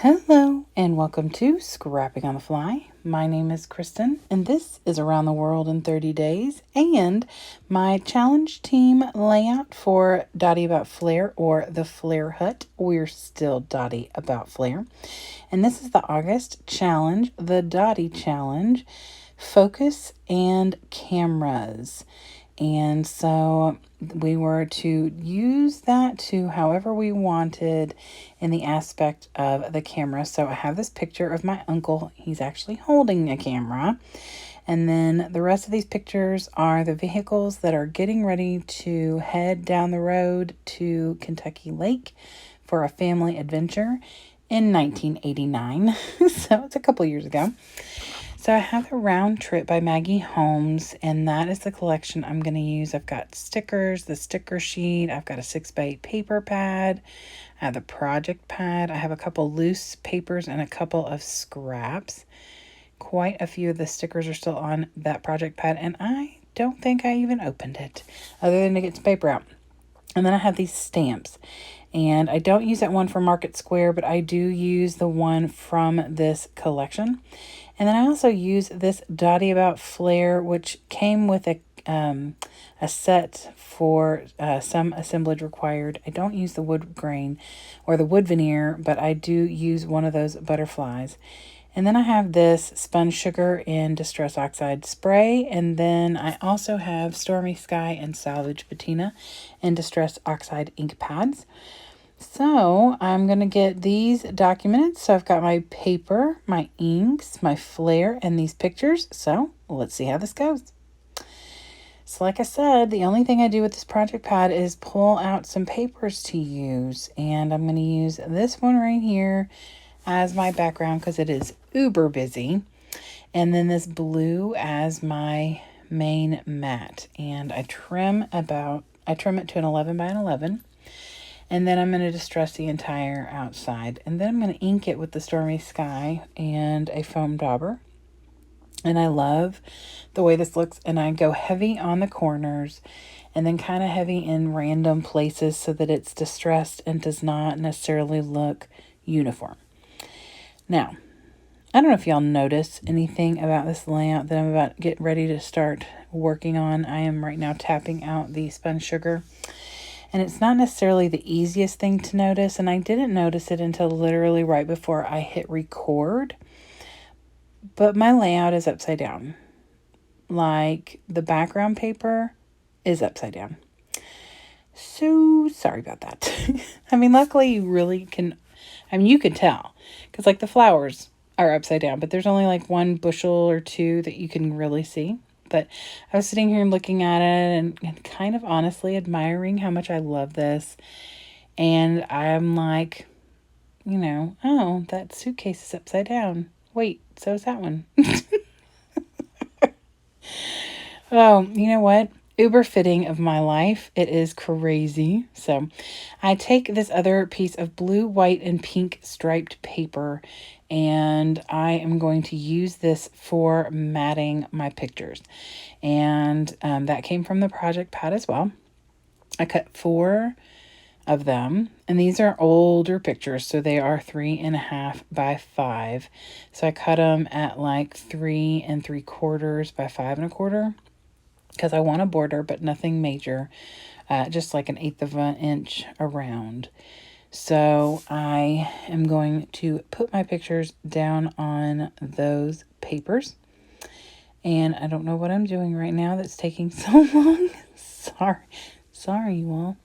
Hello and welcome to Scrapping on the Fly. My name is Kristen and this is Around the World in 30 Days and my challenge team layout for Dottie About Flair or the Flair Hut. We're still Dottie About Flair. And this is the August challenge, the Dottie Challenge, Focus and Cameras. And so we were to use that to however we wanted in the aspect of the camera. So I have this picture of my uncle. He's actually holding a camera. And then the rest of these pictures are the vehicles that are getting ready to head down the road to Kentucky Lake for a family adventure in 1989. So it's a couple years ago. So I have the Round Trip by Maggie Holmes, and that is the collection I'm going to use. I've got stickers, the sticker sheet, I've got a 6x8 paper pad, I have the project pad, I have a couple loose papers and a couple of scraps. Quite a few of the stickers are still on that project pad, and I don't think I even opened it, other than to get some paper out. And then I have these stamps. And I don't use that one from Market Square, but I do use the one from this collection. And then I also use this Dottie About Flair, which came with a set for some assemblage required. I don't use the wood grain or the wood veneer, but I do use one of those butterflies. And then I have this Spun Sugar in Distress Oxide Spray. And then I also have Stormy Sky and Salvage Patina in Distress Oxide ink pads. So I'm going to get these documented. So I've got my paper, my inks, my flair, and these pictures. So let's see how this goes. So like I said, the only thing I do with this project pad is pull out some papers to use. And I'm going to use this one right here as my background because it is uber busy. And then this blue as my main mat. And I trim it to an 11 by an 11. And then I'm going to distress the entire outside. And then I'm going to ink it with the Stormy Sky and a foam dauber. And I love the way this looks. And I go heavy on the corners and then kind of heavy in random places so that it's distressed and does not necessarily look uniform. Now, I don't know if y'all notice anything about this layout that I'm about to get ready to start working on. I am right now tapping out the Spun Sugar. And it's not necessarily the easiest thing to notice, and I didn't notice it until literally right before I hit record. But my layout is upside down. Like, the background paper is upside down. So, sorry about that. I mean, luckily you really can, you can tell. Because, like, the flowers are upside down, but there's only, like, one bushel or two that you can really see. But I was sitting here and looking at it and kind of honestly admiring how much I love this. And I'm like, oh, that suitcase is upside down. Wait, so is that one. Oh, you know what? Uber fitting of my life. It is crazy. So I take this other piece of blue, white, and pink striped paper, and I am going to use this for matting my pictures. And that came from the project pad as well. I cut 4 of them, and these are older pictures, so they are 3.5 by 5. So I cut them at like 3 3/4 by 5 1/4 because I want a border, but nothing major, just like 1/8 of an inch around. So I am going to put my pictures down on those papers. And I don't know what I'm doing right now that's taking so long. Sorry, you all.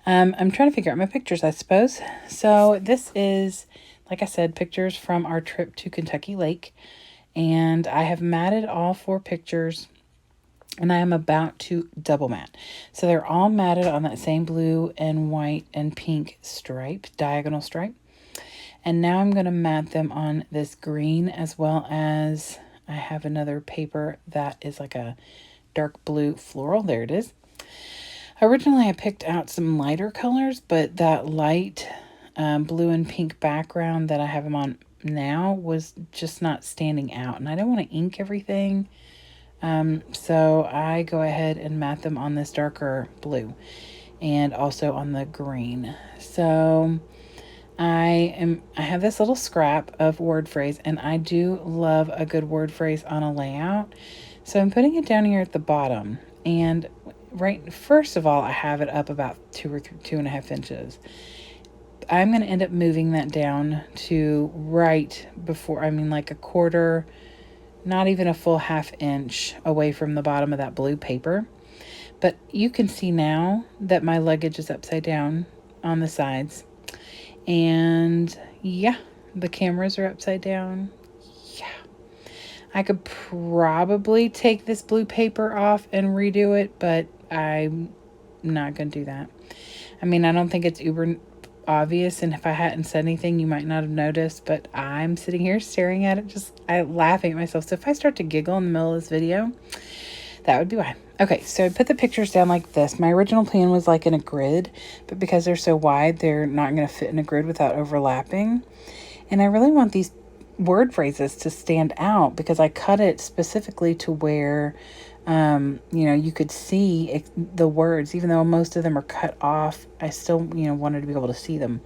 I'm trying to figure out my pictures, I suppose. So this is, like I said, pictures from our trip to Kentucky Lake. And I have matted all 4 pictures. And I am about to double mat. So they're all matted on that same blue and white and pink stripe, diagonal stripe. And now I'm going to mat them on this green, as well as I have another paper that is like a dark blue floral. There it is. Originally I picked out some lighter colors, but that light blue and pink background that I have them on now was just not standing out. And I don't want to ink everything. So I go ahead and mat them on this darker blue and also on the green. So I have this little scrap of word phrase, and I do love a good word phrase on a layout. So I'm putting it down here at the bottom, and first of all, I have it up about 2.5 inches. I'm going to end up moving that down to right before, like a quarter, not even a full half inch away from the bottom of that blue paper. But you can see now that my luggage is upside down on the sides. And yeah, the cameras are upside down. Yeah. I could probably take this blue paper off and redo it, but I'm not going to do that. I don't think it's uber obvious, and if I hadn't said anything, you might not have noticed, but I'm sitting here staring at it, laughing at myself. So if I start to giggle in the middle of this video, that would be why. Okay, so I put the pictures down like this. My original plan was like in a grid, but because they're so wide, they're not going to fit in a grid without overlapping. And I really want these word phrases to stand out because I cut it specifically to where, you could see the words. Even though most of them are cut off, I still, wanted to be able to see them.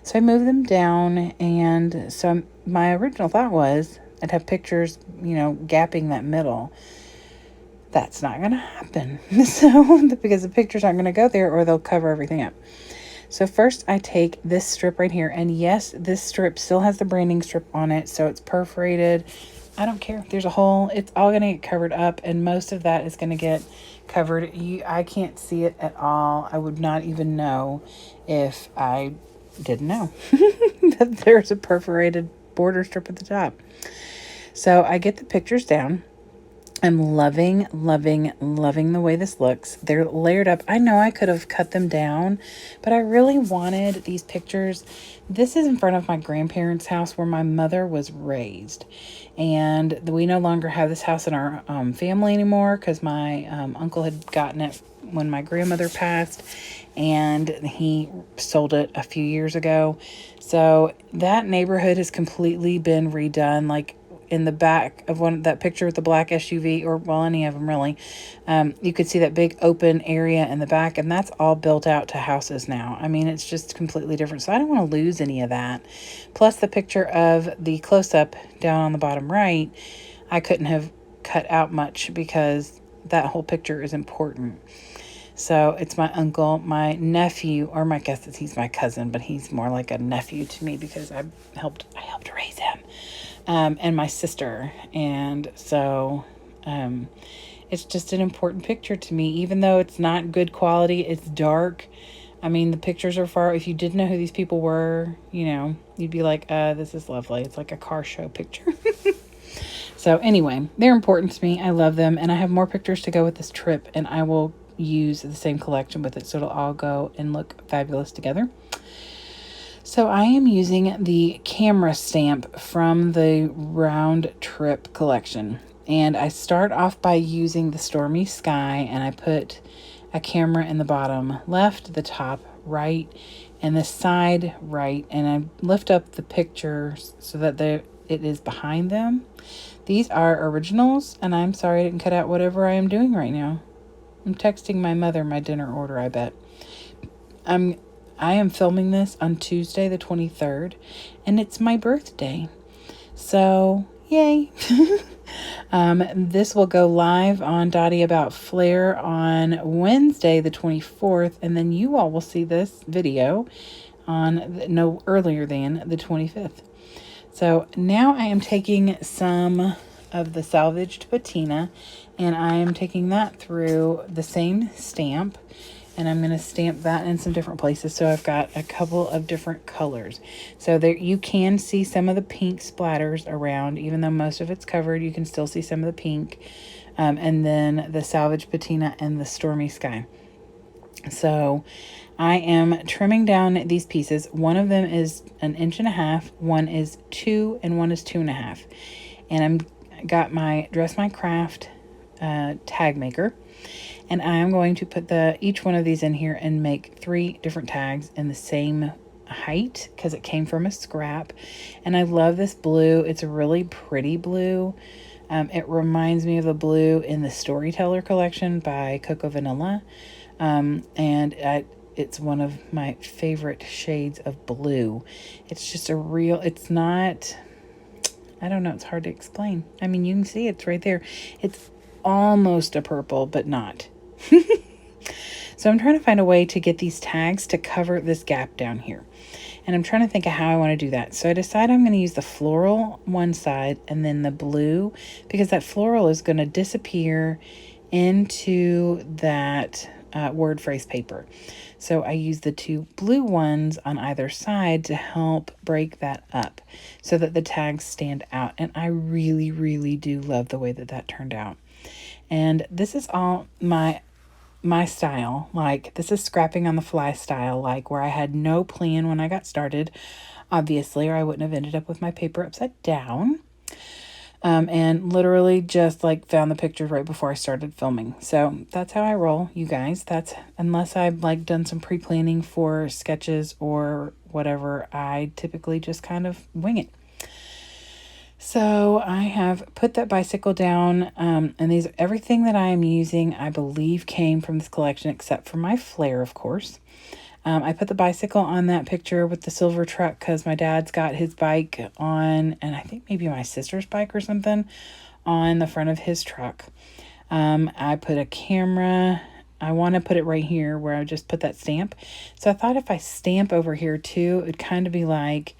So I moved them down, and so my original thought was I'd have pictures, gapping that middle. That's not going to happen. So, because the pictures aren't going to go there, or they'll cover everything up. So first I take this strip right here, and yes, this strip still has the branding strip on it, so it's perforated. I don't care. There's a hole. It's all going to get covered up, and most of that is going to get covered. I can't see it at all. I would not even know if I didn't know that there's a perforated border strip at the top. So I get the pictures down. I'm loving, loving, loving the way this looks. They're layered up. I know I could have cut them down, but I really wanted these pictures. This is in front of my grandparents' house where my mother was raised. And we no longer have this house in our family anymore because my uncle had gotten it when my grandmother passed, and he sold it a few years ago. So that neighborhood has completely been redone. Like, in the back of that picture with the black SUV, or any of them really, you could see that big open area in the back, and that's all built out to houses now. It's just completely different. So I don't want to lose any of that. Plus the picture of the close-up down on the bottom right, I couldn't have cut out much because that whole picture is important. So it's my uncle, my nephew, or I guess he's my cousin, but he's more like a nephew to me because I helped raise him. And my sister. And so it's just an important picture to me, even though it's not good quality. It's dark. The pictures are far. If you didn't know who these people were, you'd be like, this is lovely. It's like a car show picture. So anyway, they're important to me. I love them. And I have more pictures to go with this trip, and I will use the same collection with it, so it'll all go and look fabulous together. So I am using the camera stamp from the Round Trip collection. And I start off by using the Stormy Sky, and I put a camera in the bottom left, the top right, and the side right. And I lift up the pictures so that it is behind them. These are originals, and I'm sorry I didn't cut out whatever I am doing right now. I'm texting my mother my dinner order, I bet. I am filming this on Tuesday the 23rd, and it's my birthday. So, yay. This will go live on Dottie About Flair on Wednesday the 24th, and then you all will see this video on no earlier than the 25th. So now I am taking some of the salvaged patina, and I am taking that through the same stamp. And I'm going to stamp that in some different places. So I've got a couple of different colors. So there you can see some of the pink splatters around. Even though most of it's covered, you can still see some of the pink. And then the salvage patina and the Stormy Sky. So I am trimming down these pieces. One of them is 1.5 inches, one is 2, and one is 2.5. And got my Dress My Craft tag maker. And I am going to put each one of these in here and make 3 different tags in the same height because it came from a scrap. And I love this blue. It's a really pretty blue. It reminds me of the blue in the Storyteller collection by Coco Vanilla. And it's one of my favorite shades of blue. It's just it's not, I don't know, it's hard to explain. I mean, you can see it's right there. It's almost a purple, but not. So I'm trying to find a way to get these tags to cover this gap down here. And I'm trying to think of how I want to do that. So I decided I'm going to use the floral one side and then the blue, because that floral is going to disappear into that word phrase paper. So I use the two blue ones on either side to help break that up so that the tags stand out. And I really, really do love the way that that turned out. And this is all my style. Like, this is scrapping on the fly style, like where I had no plan when I got started, obviously, or I wouldn't have ended up with my paper upside down. And literally just like found the pictures right before I started filming. So that's how I roll, you guys. That's, unless I've like done some pre-planning for sketches or whatever, I typically just kind of wing it. So I have put that bicycle down, and everything that I am using, I believe, came from this collection, except for my flare, of course. I put the bicycle on that picture with the silver truck because my dad's got his bike on, and I think maybe my sister's bike or something, on the front of his truck. I put a camera. I want to put it right here where I just put that stamp. So I thought if I stamp over here too, it'd kind of be like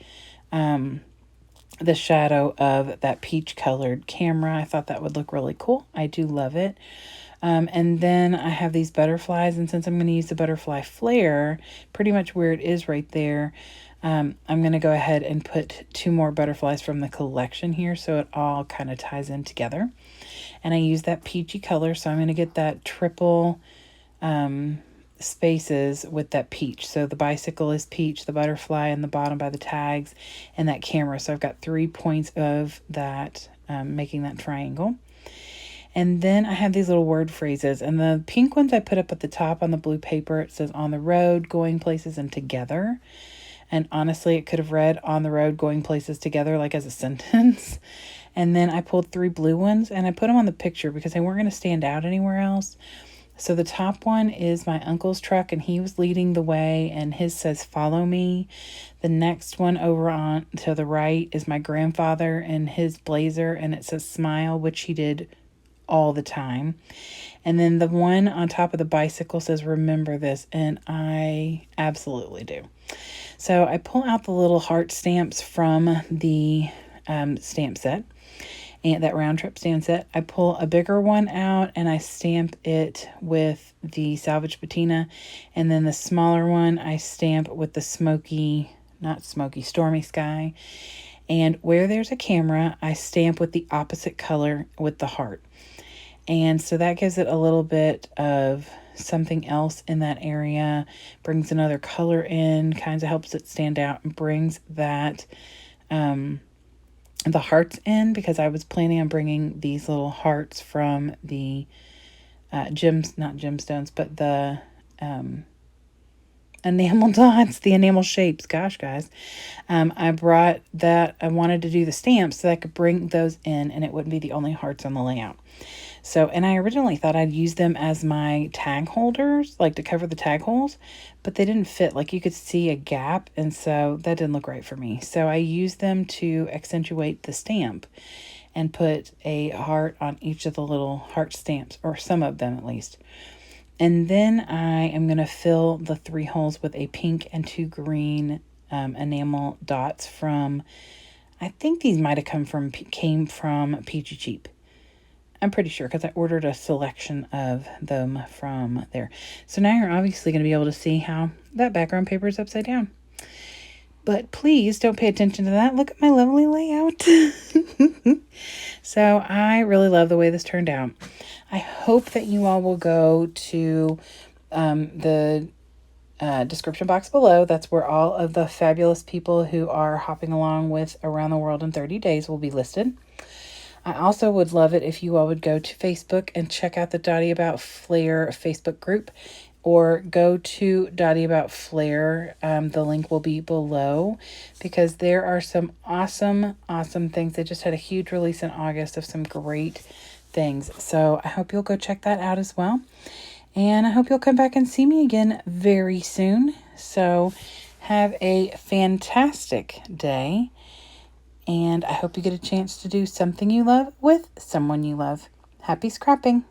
the shadow of that peach colored camera. I thought that would look really cool. I do love it. And then I have these butterflies, and since I'm going to use the butterfly flare pretty much where it is right there, I'm going to go ahead and put two more butterflies from the collection here so it all kind of ties in together. And I use that peachy color, so I'm going to get that triple spaces with that peach. So the bicycle is peach, the butterfly in the bottom by the tags, and that camera. So I've got 3 points of that, making that triangle. And then I have these little word phrases, and the pink ones I put up at the top on the blue paper. It says on the road, going places, and together. And honestly, it could have read on the road, going places together, like as a sentence. And then I pulled 3 blue ones and I put them on the picture because they weren't going to stand out anywhere else. So the top one is my uncle's truck, and he was leading the way, and his says, follow me. The next one over on to the right is my grandfather and his blazer, and it says smile, which he did all the time. And then the one on top of the bicycle says remember this, and I absolutely do. So I pull out the little heart stamps from the stamp set, and that round trip stamp set. I pull a bigger one out and I stamp it with the salvage patina, and then the smaller one I stamp with the stormy sky. And where there's a camera, I stamp with the opposite color with the heart. And so that gives it a little bit of something else in that area, brings another color in, kind of helps it stand out, and brings that, the hearts in, because I was planning on bringing these little hearts from the not gemstones, but the enamel dots, the enamel shapes. Gosh, guys. I brought that. I wanted to do the stamps so that I could bring those in and it wouldn't be the only hearts on the layout. So, and I originally thought I'd use them as my tag holders, like to cover the tag holes, but they didn't fit. Like you could see a gap, and so that didn't look right for me. So I used them to accentuate the stamp and put a heart on each of the little heart stamps, or some of them at least. And then I am going to fill the 3 holes with a pink and 2 green enamel dots from, I think these might have came from Peachy Cheap. I'm pretty sure because I ordered a selection of them from there. So now you're obviously going to be able to see how that background paper is upside down. But please don't pay attention to that. Look at my lovely layout. So I really love the way this turned out. I hope that you all will go to the description box below. That's where all of the fabulous people who are hopping along with Around the World in 30 Days will be listed. I also would love it if you all would go to Facebook and check out the Dottie About Flair Facebook group, or go to Dottie About Flair. The link will be below, because there are some awesome things. They just had a huge release in August of some great things. So I hope you'll go check that out as well. And I hope you'll come back and see me again very soon. So have a fantastic day. And I hope you get a chance to do something you love with someone you love. Happy scrapping!